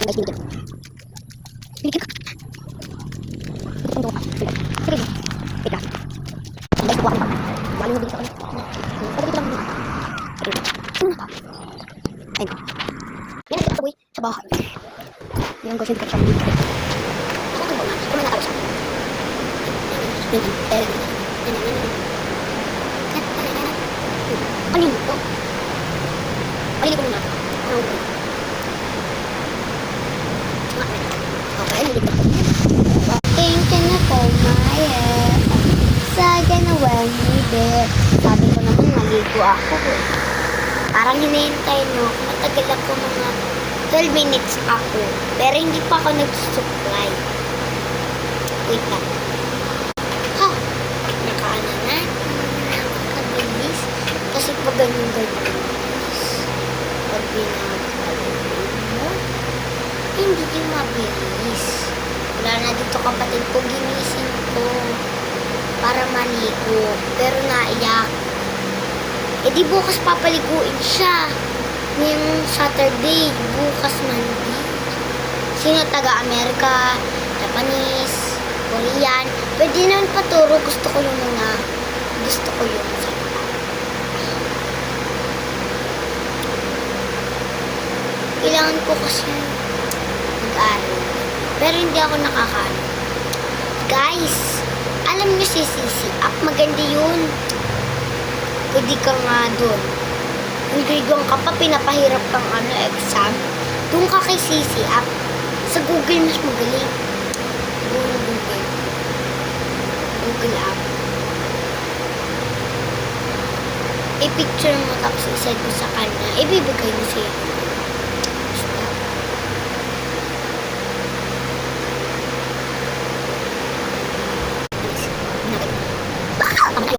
guys, binigyan. Binigyan. Sige. Wait lang. Guys, kuha ko pa. Wala yung binigyan sa kanya. Pagkakita lang. Ayun. Yan ang boy sa bahay. Yan guys, yung kapsang binigyan. Ako ito ba na? Kung may nakapos ako. Ano yun ito? Palili ko muna. Okay, nilip ko. Thinking ako, Maya. Saga na me, be. Sabi ko naman, maligo ako eh. Parang hinihintay nyo, matagal ako mga 12 minutes ako. Pero hindi pa ako nag-supply. Wait lang. Ha! Nakaano na. Nakakabilis. Kasi pag ganun-ganun. Pag binabalik mo, hindi yung mabilis. Wala na dito kapatid ko, ginising ko para maligo. Pero naiyak. E di bukas papaliguin siya. Ngayong Saturday, bukas Monday. Sino taga-Amerika, Japanese, Korean. Pwede naman paturo. Gusto ko yung mga salita. Kailangan ko kasi mag-aral. Pero hindi ako nakakaano. Guys, alam niyo si Sisi App, maganda yun. Pwede ka nga doon. Nagrigang ka pa, pinapahirap kang exam. Doon ka kay Sisi App. Sa Google mas magaling. Google App. I-picture mo tapos isend mo sa kanya. Ibibigay mo siya.